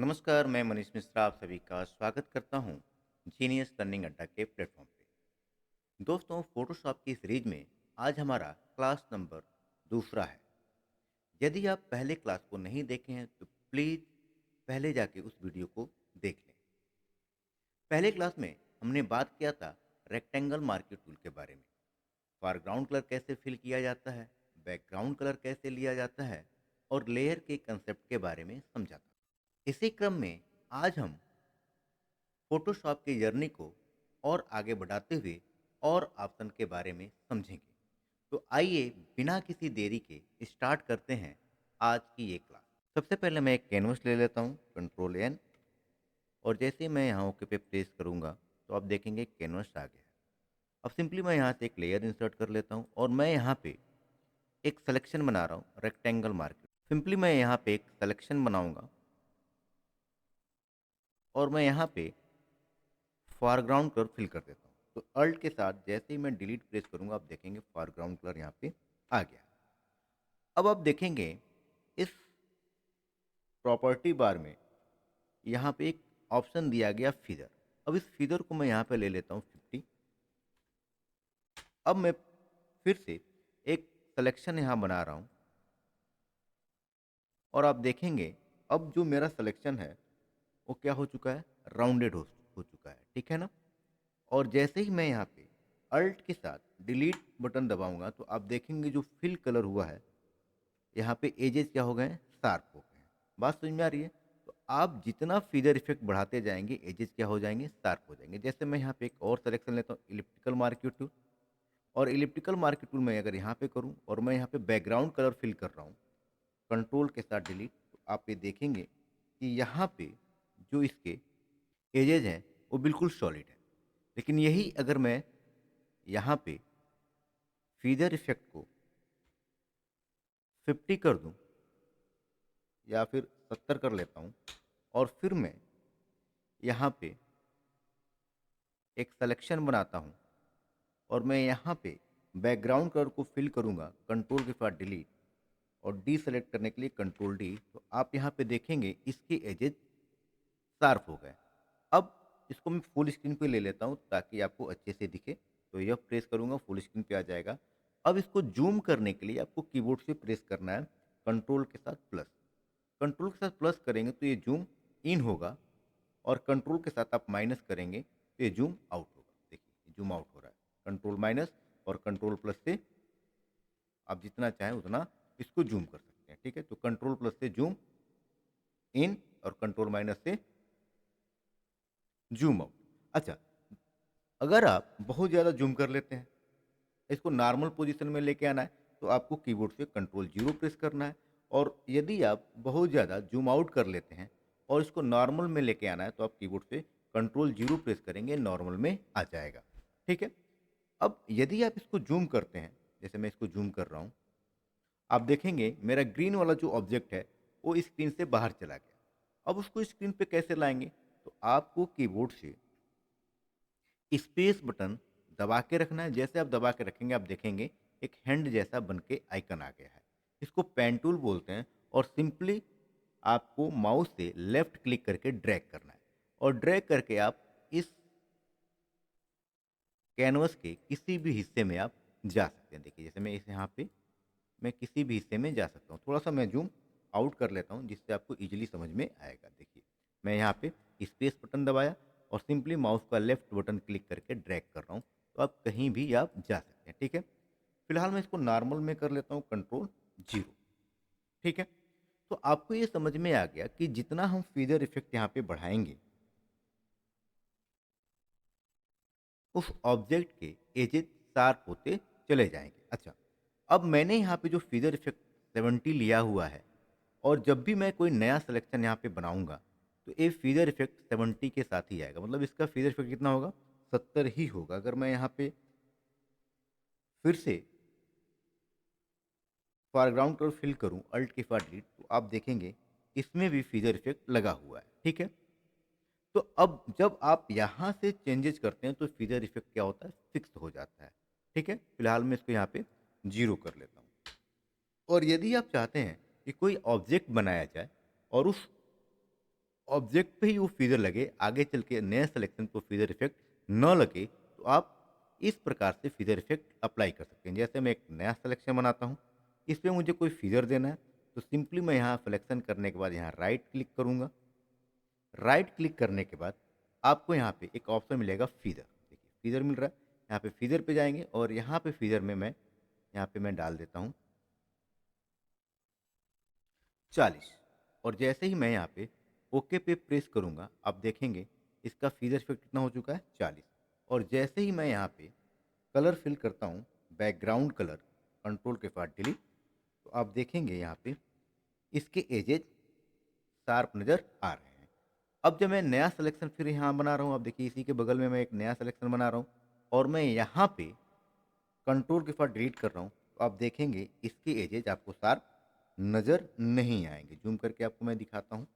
नमस्कार, मैं मनीष मिश्रा आप सभी का स्वागत करता हूं जीनियस लर्निंग अड्डा के प्लेटफॉर्म पे। दोस्तों, फोटोशॉप की सीरीज में आज हमारा क्लास नंबर दूसरा है। यदि आप पहले क्लास को नहीं देखे हैं तो प्लीज़ पहले जाके उस वीडियो को देख लें। पहले क्लास में हमने बात किया था रेक्टेंगल मार्केट टूल के बारे में। फोरग्राउंड कलर कैसे फिल किया जाता है, बैकग्राउंड कलर कैसे लिया जाता है और लेयर के कंसेप्ट के बारे में समझा था। इसी क्रम में आज हम फोटोशॉप की जर्नी को और आगे बढ़ाते हुए और ऑप्शन के बारे में समझेंगे। तो आइए बिना किसी देरी के स्टार्ट करते हैं आज की ये क्लास। सबसे पहले मैं एक कैनवस ले लेता हूँ, कंट्रोल एन, और जैसे ही मैं यहाँ ओके पे प्रेस करूँगा तो आप देखेंगे कैनवस आ गया है। अब सिंपली मैं यहाँ से एक लेयर इंसर्ट कर लेता हूँ और मैं यहाँ पे एक सिलेक्शन बना रहा हूँ, रेक्टेंगल मार्केट। सिंपली मैं यहाँ पे एक सिलेक्शन बनाऊँगा और मैं यहाँ पे फोरग्राउंड कलर फिल कर देता हूँ। तो अल्ट के साथ जैसे ही मैं डिलीट प्रेस करूँगा आप देखेंगे फोरग्राउंड कलर यहाँ पे आ गया। अब आप देखेंगे इस प्रॉपर्टी बार में यहाँ पे एक ऑप्शन दिया गया फिदर। अब इस फिदर को मैं यहाँ पे ले लेता हूँ 50। अब मैं फिर से एक सिलेक्शन यहाँ बना रहा हूँ और आप देखेंगे अब जो मेरा सिलेक्शन है वो क्या हो चुका है, राउंडेड हो चुका है, ठीक है ना। और जैसे ही मैं यहाँ पे अल्ट के साथ डिलीट बटन दबाऊंगा तो आप देखेंगे जो फिल कलर हुआ है यहाँ पे एजेस क्या हो गए हैं, शार्प हो गए हैं। बात समझ में आ रही है। तो आप जितना फीदर इफेक्ट बढ़ाते जाएंगे एजेस क्या हो जाएंगे, शार्प हो जाएंगे। जैसे मैं यहाँ पे एक और सिलेक्शन लेता हूँ, इलिप्टिकल मार्केट टूल, और इलिप्टिकल मार्केट टूल मैं अगर यहाँ पे करूँ और मैं यहाँ पे बैकग्राउंड कलर फिल कर रहा हूँ कंट्रोल के साथ डिलीट, तो आप ये देखेंगे कि यहाँ पे जो इसके एजेज हैं वो बिल्कुल सॉलिड है। लेकिन यही अगर मैं यहाँ पे फीदर इफेक्ट को 50 कर दूं या फिर 70 कर लेता हूँ और फिर मैं यहाँ पे एक सिलेक्शन बनाता हूँ और मैं यहाँ पे बैकग्राउंड कलर को फिल करूँगा कंट्रोल के साथ डिलीट, और डी सेलेक्ट करने के लिए कंट्रोल डी, तो आप यहाँ पे देखेंगे इसके एजेस शार्प हो गए। अब इसको मैं फुल स्क्रीन पे ले लेता हूँ ताकि आपको अच्छे से दिखे। तो यह प्रेस करूँगा फुल स्क्रीन पे आ जाएगा। अब इसको जूम करने के लिए आपको कीबोर्ड से प्रेस करना है कंट्रोल के साथ प्लस। कंट्रोल के साथ प्लस करेंगे तो ये जूम इन होगा और कंट्रोल के साथ आप माइनस करेंगे तो ये जूम आउट होगा। देखिए जूम आउट हो रहा है, कंट्रोल माइनस और कंट्रोल प्लस से आप जितना चाहें उतना इसको जूम कर सकते हैं, ठीक है। तो कंट्रोल प्लस से जूम इन और कंट्रोल माइनस से जूम आउट। अच्छा, अगर आप बहुत ज़्यादा जूम कर लेते हैं, इसको नॉर्मल पोजीशन में लेके आना है तो आपको कीबोर्ड से कंट्रोल जीरो प्रेस करना है। और यदि आप बहुत ज़्यादा जूम आउट कर लेते हैं और इसको नॉर्मल में लेके आना है तो आप कीबोर्ड से कंट्रोल जीरो प्रेस करेंगे, नॉर्मल में आ जाएगा, ठीक है। अब यदि आप इसको जूम करते हैं, जैसे मैं इसको जूम कर रहा हूँ, आप देखेंगे मेरा ग्रीन वाला जो ऑब्जेक्ट है वो स्क्रीन से बाहर चला गया। अब उसको स्क्रीन पे कैसे लाएंगे, तो आपको कीबोर्ड से स्पेस बटन दबा के रखना है। जैसे आप दबा के रखेंगे आप देखेंगे एक हैंड जैसा बन के आइकन आ गया है। इसको पेन टूल बोलते हैं और सिंपली आपको माउस से लेफ्ट क्लिक करके ड्रैग करना है और ड्रैग करके आप इस कैनवस के किसी भी हिस्से में आप जा सकते हैं। देखिए जैसे मैं इस यहाँ पे मैं किसी भी हिस्से में जा सकता हूँ। थोड़ा सा मैं जूम आउट कर लेता हूँ जिससे आपको इजीली समझ में आएगा। देखिए मैं यहाँ पे स्पेस बटन दबाया और सिंपली माउस का लेफ्ट बटन क्लिक करके ड्रैग कर रहा हूँ, तो आप कहीं भी आप जा सकते हैं, ठीक है। फिलहाल मैं इसको नॉर्मल में कर लेता हूँ कंट्रोल जीरो, ठीक है। तो आपको ये समझ में आ गया कि जितना हम फीदर इफेक्ट यहाँ पे बढ़ाएंगे उस ऑब्जेक्ट के एजेस शार्प होते चले जाएंगे। अच्छा, अब मैंने यहाँ पे जो फीदर इफेक्ट 70 लिया हुआ है और जब भी मैं कोई नया सिलेक्शन यहाँ पे बनाऊंगा तो ये फीदर इफेक्ट 70 के साथ ही आएगा। मतलब इसका फीदर इफेक्ट कितना होगा, 70 ही होगा। अगर मैं यहाँ पे फिर से फोरग्राउंड कलर फिल करूँ अल्ट के साथ डिलीट, तो आप देखेंगे इसमें भी फीदर इफेक्ट लगा हुआ है, ठीक है। तो अब जब आप यहाँ से चेंजेस करते हैं तो फीदर इफेक्ट क्या होता है, फिक्स हो जाता है, ठीक है। फिलहाल मैं इसको यहाँ पे जीरो कर लेता हूँ। और यदि आप चाहते हैं कि कोई ऑब्जेक्ट बनाया जाए और उस ऑब्जेक्ट पे ही वो फीचर लगे, आगे चल के नए सिलेक्शन को फीचर इफेक्ट न लगे, तो आप इस प्रकार से फीचर इफेक्ट अप्लाई कर सकते हैं। जैसे मैं एक नया सिलेक्शन बनाता हूँ, इस पे मुझे कोई फीचर देना है, तो सिंपली मैं यहाँ सिलेक्शन करने के बाद यहाँ राइट क्लिक करूँगा। राइट क्लिक करने के बाद आपको यहाँ पे एक ऑप्शन मिलेगा फीचर। देखिए फीचर मिल रहा है, यहाँ पे फीचर पे जाएंगे और यहाँ पे फीचर में मैं यहाँ पे मैं डाल देता हूँ 40। और जैसे ही मैं यहाँ पे ओके पे प्रेस करूँगा, आप देखेंगे इसका फीचर इफेक्ट कितना हो चुका है 40। और जैसे ही मैं यहाँ पे कलर फिल करता हूँ, बैकग्राउंड कलर, कंट्रोल के साथ डिलीट, तो आप देखेंगे यहाँ पे इसके एजेस शार्प नज़र आ रहे हैं। अब जब मैं नया सिलेक्शन फिर यहाँ बना रहा हूँ, आप देखिए इसी के बगल में मैं एक नया सिलेक्शन बना रहा हूँ और मैं यहाँ पे कंट्रोल के साथ डिलीट कर रहा हूँ, तो आप देखेंगे इसके एजेज आपको शार्प नज़र नहीं आएंगे। जूम करके आपको मैं दिखाता हूँ,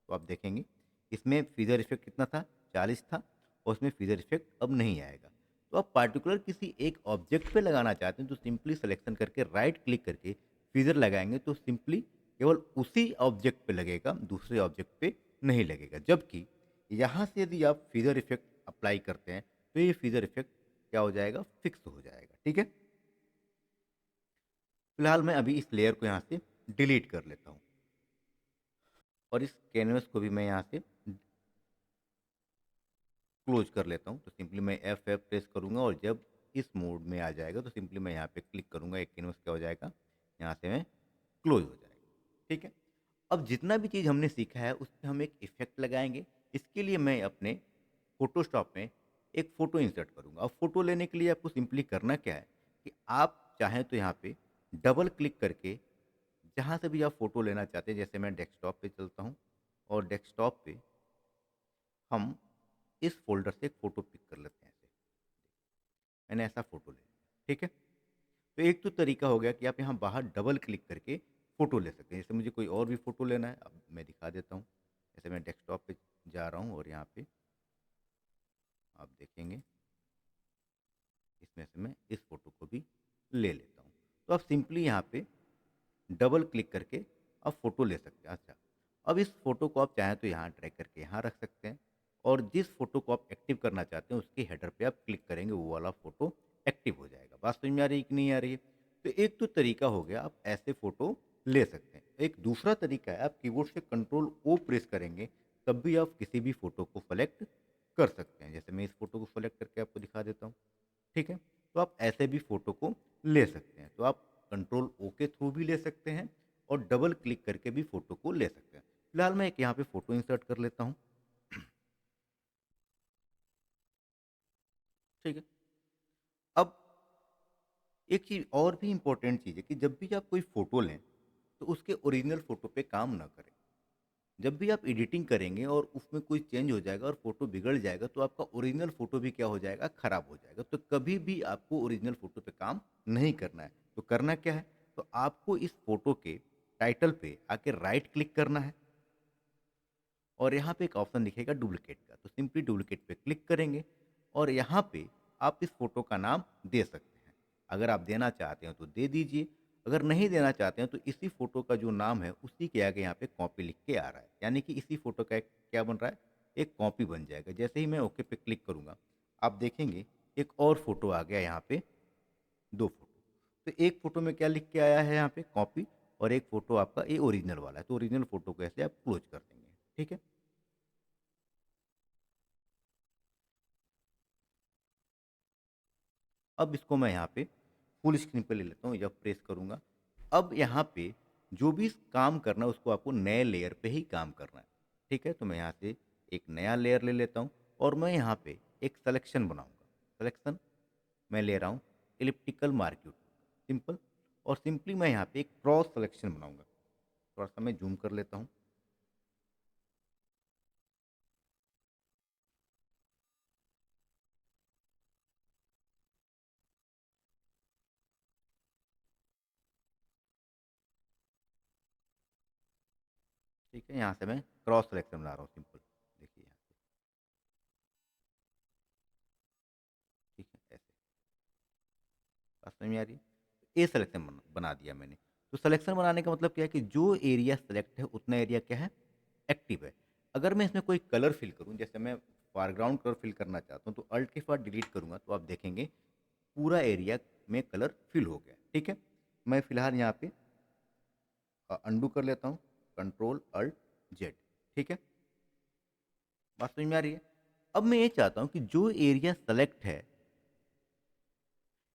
तो आप देखेंगे इसमें फीचर इफेक्ट कितना था 40 था, और उसमें फीचर इफेक्ट अब नहीं आएगा। तो आप पार्टिकुलर किसी एक ऑब्जेक्ट पे लगाना चाहते हैं तो सिंपली सिलेक्शन करके राइट क्लिक करके फीचर लगाएंगे, तो सिंपली केवल उसी ऑब्जेक्ट पे लगेगा, दूसरे ऑब्जेक्ट पे नहीं लगेगा। जबकि यहाँ से यदि आप फीचर इफेक्ट अप्लाई करते हैं तो ये फीचर इफेक्ट क्या हो जाएगा, फिक्स हो जाएगा। ठीक है, फिलहाल मैं अभी इस लेयर को यहाँ से डिलीट कर लेता हूँ और इस कैनवस को भी मैं यहाँ से क्लोज कर लेता हूँ। तो सिंपली मैं F प्रेस करूँगा और जब इस मोड में आ जाएगा तो सिंपली मैं यहाँ पे क्लिक करूँगा, एक कैनवस क्या हो जाएगा, यहाँ से मैं क्लोज हो जाएगा। ठीक है, अब जितना भी चीज़ हमने सीखा है उस पर हम एक इफेक्ट लगाएंगे। इसके लिए मैं अपने फोटोशॉप में एक फ़ोटो इंसर्ट करूँगा। अब फ़ोटो लेने के लिए आपको सिंपली करना क्या है कि आप चाहें तो यहाँ पे डबल क्लिक करके जहाँ से भी आप फ़ोटो लेना चाहते हैं, जैसे मैं डेस्कटॉप पे चलता हूँ और डेस्कटॉप पे हम इस फ़ोल्डर से एक फ़ोटो पिक कर लेते हैं ऐसे। मैंने ऐसा फ़ोटो ले लिया, ठीक है? तो एक तो तरीका हो गया कि आप यहाँ बाहर डबल क्लिक करके फ़ोटो ले सकते हैं। जैसे मुझे कोई और भी फ़ोटो लेना है, अब मैं दिखा देता हूँ। जैसे मैं डेस्कटॉप पे जा रहा हूँ और यहाँ पे आप देखेंगे इसमें से मैं इस फ़ोटो को भी ले लेता हूँ। तो आप सिंपली यहाँ पे डबल क्लिक करके आप फ़ोटो ले सकते हैं। अच्छा, अब इस फ़ोटो को आप चाहें तो यहाँ ड्रैग करके यहाँ रख सकते हैं और जिस फ़ोटो को आप एक्टिव करना चाहते हैं उसके हेडर पे आप क्लिक करेंगे, वो वाला फ़ोटो एक्टिव हो जाएगा। बात समझ में आ रही है कि नहीं आ रही है? तो एक तो तरीका हो गया, आप ऐसे फ़ोटो ले सकते हैं। एक दूसरा तरीका है, आप कीबोर्ड से कंट्रोल ओ प्रेस करेंगे तब भी आप किसी भी फ़ोटो को सेलेक्ट कर सकते हैं। जैसे मैं इस फ़ोटो को सेलेक्ट करके आपको दिखा देता हूँ। ठीक है, तो आप ऐसे भी फ़ोटो को ले सकते हैं। तो आप कंट्रोल ओ के थ्रू भी ले सकते हैं और डबल क्लिक करके भी फ़ोटो को ले सकते हैं। फिलहाल मैं एक यहाँ पे फ़ोटो इंसर्ट कर लेता हूँ। ठीक है, अब एक चीज़ और भी इम्पोर्टेंट चीज़ है कि जब भी आप कोई फ़ोटो लें तो उसके ओरिजिनल फ़ोटो पे काम ना करें। जब भी आप एडिटिंग करेंगे और उसमें कोई चेंज हो जाएगा और फ़ोटो बिगड़ जाएगा तो आपका ओरिजिनल फ़ोटो भी क्या हो जाएगा, ख़राब हो जाएगा। तो कभी भी आपको ओरिजिनल फ़ोटो पे काम नहीं करना है। तो करना क्या है, तो आपको इस फ़ोटो के टाइटल पे आके राइट क्लिक करना है और यहाँ पे एक ऑप्शन दिखेगा डुप्लिकेट का, तो सिंपली डुप्लिकेट पे क्लिक करेंगे और यहाँ पे आप इस फ़ोटो का नाम दे सकते हैं। अगर आप देना चाहते हैं तो दे दीजिए, अगर नहीं देना चाहते हैं तो इसी फ़ोटो का जो नाम है उसी के आगे यहाँ पे कॉपी लिख के आ रहा है। यानी कि इसी फ़ोटो का एक क्या बन रहा है, एक कॉपी बन जाएगा। जैसे ही मैं ओके पे क्लिक करूँगा, आप देखेंगे एक और फ़ोटो आ गया यहाँ पे, 2 फ़ोटो। तो एक फ़ोटो में क्या लिख के आया है यहाँ पे कॉपी, और एक फ़ोटो आपका ये ओरिजिनल वाला है। तो ओरिजिनल फ़ोटो को ऐसे आप क्लोज़ कर देंगे। ठीक है? अब इसको मैं यहाँ पे फुल स्क्रीन पे ले लेता हूँ, जब प्रेस करूँगा, अब यहाँ पे जो भी काम करना है उसको आपको नए लेयर पे ही काम करना है। ठीक है, तो मैं यहाँ से एक नया लेयर ले लेता हूँ और मैं यहाँ पे एक सिलेक्शन बनाऊँगा। सिलेक्शन मैं ले रहा हूँ एलिप्टिकल मार्क्यूट, सिंपल, और सिंपली मैं यहाँ पे एक क्रॉस सिलेक्शन बनाऊँगा। थोड़ा सा मैं जूम कर लेता हूँ। ठीक है, यहाँ से मैं क्रॉस सिलेक्शन बना रहा हूँ सिंपल। देखिए यहाँ से, ठीक है, ऐसे बात समझ में आ रही है? ए सिलेक्शन बना दिया मैंने। तो सिलेक्शन बनाने का मतलब क्या है कि जो एरिया सेलेक्ट है उतना एरिया क्या है, एक्टिव है। अगर मैं इसमें कोई कलर फिल करूँ, जैसे मैं फोरग्राउंड कलर फिल करना चाहता हूँ, तो अल्ट के बाद डिलीट करूँगा तो आप देखेंगे पूरा एरिया में कलर फिल हो गया। ठीक है, मैं फिलहाल यहाँ पे अंडू कर लेता हूँ, कंट्रोल अल्ट जेड। ठीक है, बात समझ में आ रही है। अब मैं ये चाहता हूँ कि जो एरिया सेलेक्ट है,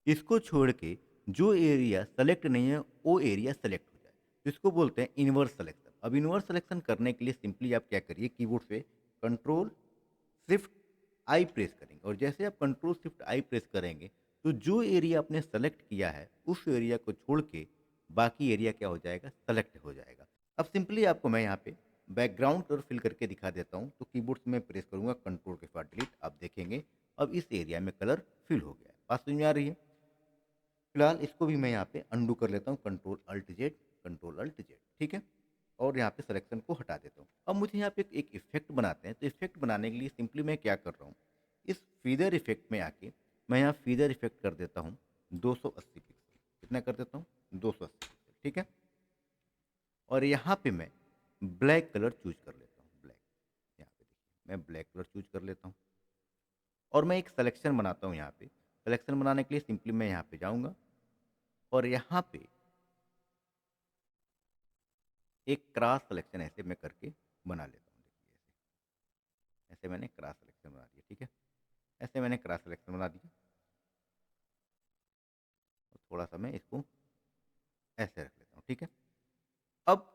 इसको छोड़ के जो एरिया सेलेक्ट नहीं है वो एरिया सेलेक्ट हो जाए, तो इसको बोलते हैं इनवर्स सेलेक्शन। अब इनवर्स सेलेक्शन करने के लिए सिंपली आप क्या करिए, कीबोर्ड से कंट्रोल शिफ्ट आई प्रेस करेंगे, और जैसे आप कंट्रोल शिफ्ट आई प्रेस करेंगे तो जो एरिया आपने सेलेक्ट किया है उस एरिया को छोड़ के बाकी एरिया क्या हो जाएगा, सेलेक्ट हो जाएगा। अब सिंपली आपको मैं यहाँ पे बैकग्राउंड कलर फिल करके दिखा देता हूँ, तो कीबोर्ड से मैं प्रेस करूँगा कंट्रोल के बाद डिलीट, आप देखेंगे अब इस एरिया में कलर फिल हो गया है। बात समझ में आ रही है। फिलहाल इसको भी मैं यहाँ पे अंडू कर लेता हूँ, control alt Z, control alt Z. ठीक है, और यहाँ पे सिलेक्शन को हटा देता हूँ। अब मुझे यहाँ पे एक इफेक्ट बनाते हैं, तो इफेक्ट बनाने के लिए सिंपली मैं क्या कर रहा हूँ, इस फीदर इफेक्ट में आके मैं यहाँ फीदर इफेक्ट कर देता हूँ 280 पिक्सल। कितना कर देता हूँ, 280 पिक्सल। ठीक है, और यहाँ पे मैं ब्लैक कलर चूज कर लेता हूँ, ब्लैक। यहाँ पे देखिए मैं ब्लैक कलर चूज कर लेता हूँ, और मैं एक सिलेक्शन बनाता हूँ। यहाँ पे सिलेक्शन बनाने के लिए सिंपली मैं यहाँ पे जाऊँगा, और यहाँ पे एक क्रॉस सिलेक्शन ऐसे मैं करके बना लेता हूँ। देखिए ऐसे ऐसे मैंने क्रॉस सिलेक्शन बना दिया। ठीक है, ऐसे मैंने क्रॉस सिलेक्शन बना दिया, और थोड़ा सा मैं इसको ऐसे रख लेता हूँ। ठीक है, अब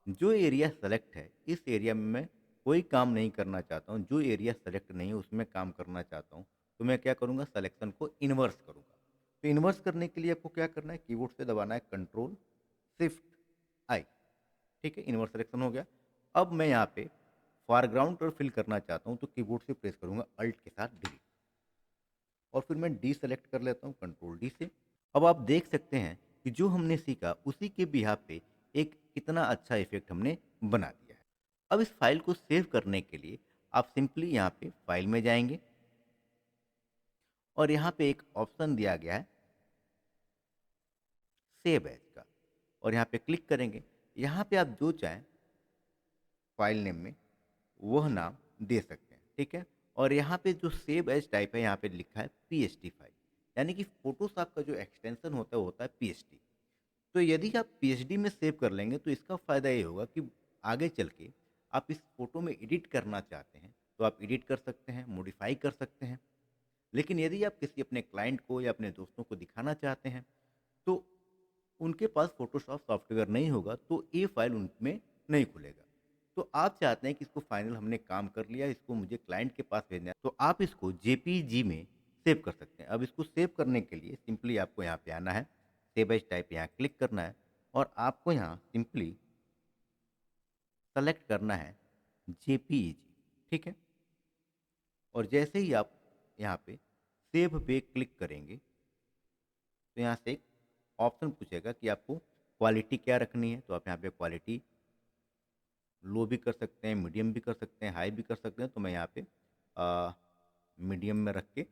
जो एरिया सेलेक्ट है इस एरिया में मैं कोई काम नहीं करना चाहता हूँ, जो एरिया सेलेक्ट नहीं है उसमें काम करना चाहता हूँ, तो मैं क्या करूँगा, सेलेक्शन को इन्वर्स करूँगा। तो इन्वर्स करने के लिए आपको क्या करना है, कीबोर्ड से दबाना है कंट्रोल शिफ्ट आई। ठीक है, इन्वर्स सिलेक्शन हो गया। अब मैं यहाँ पे फोरग्राउंड कलर फिल करना चाहता हूँ, तो कीबोर्ड से प्रेस करूँगा अल्ट के साथ डिलीट, और फिर मैं डी सेलेक्ट कर लेता हूँ कंट्रोल डी से। अब आप देख सकते हैं कि जो हमने सीखा उसी के बिहाफ पे एक कितना अच्छा इफेक्ट हमने बना दिया है। अब इस फाइल को सेव करने के लिए आप सिंपली यहाँ पे फाइल में जाएंगे, और यहाँ पे एक ऑप्शन दिया गया है सेव एज का, और यहाँ पे क्लिक करेंगे। यहाँ पे आप जो चाहें फाइल नेम में वह नाम दे सकते हैं। ठीक है, और यहाँ पे जो सेव एज टाइप है यहाँ पे लिखा है पीएसटी फाइल, यानी कि फोटोशॉप का जो एक्सटेंशन होता है वो होता है पीएसटी। तो यदि आप पीएचडी में सेव कर लेंगे तो इसका फ़ायदा ये होगा कि आगे चल के आप इस फ़ोटो में एडिट करना चाहते हैं तो आप एडिट कर सकते हैं, मॉडिफाई कर सकते हैं। लेकिन यदि आप किसी अपने क्लाइंट को या अपने दोस्तों को दिखाना चाहते हैं तो उनके पास फ़ोटोशॉप सॉफ्टवेयर नहीं होगा, तो ये फ़ाइल उनमें नहीं खुलेगा। तो आप चाहते हैं कि इसको फाइनल हमने काम कर लिया, इसको मुझे क्लाइंट के पास भेजना है, तो आप इसको जेपीजी में सेव कर सकते हैं। अब इसको सेव करने के लिए सिंपली आपको यहाँ पे आना है, सेव एज टाइप यहाँ क्लिक करना है, और आपको यहाँ सिंपली सेलेक्ट करना है जेपीईजी। ठीक है, और जैसे ही आप यहाँ पे सेव पे क्लिक करेंगे तो यहाँ से एक ऑप्शन पूछेगा कि आपको क्वालिटी क्या रखनी है, तो आप यहाँ पे क्वालिटी लो भी कर सकते हैं, मीडियम भी कर सकते हैं, हाई भी कर सकते हैं। तो मैं यहाँ पे मीडियम में रख के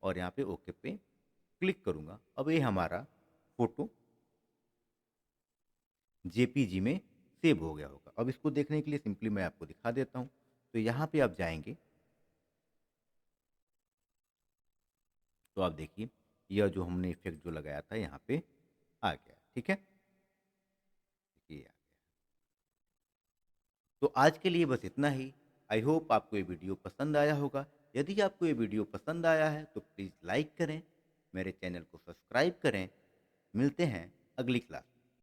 और यहाँ पे ओके पे क्लिक करूँगा। अब ये हमारा फ़ोटो जेपीजी में सेव हो गया होगा। अब इसको देखने के लिए सिंपली मैं आपको दिखा देता हूँ। तो यहाँ पे आप जाएँगे तो आप देखिए यह जो हमने इफ़ेक्ट जो लगाया था यहाँ पे आ गया। ठीक है? देखिए आ गया। तो आज के लिए बस इतना ही। आई होप आपको ये वीडियो पसंद आया होगा। यदि आपको ये वीडियो पसंद आया है तो प्लीज़ लाइक करें, मेरे चैनल को सब्सक्राइब करें। मिलते हैं अगली क्लास में।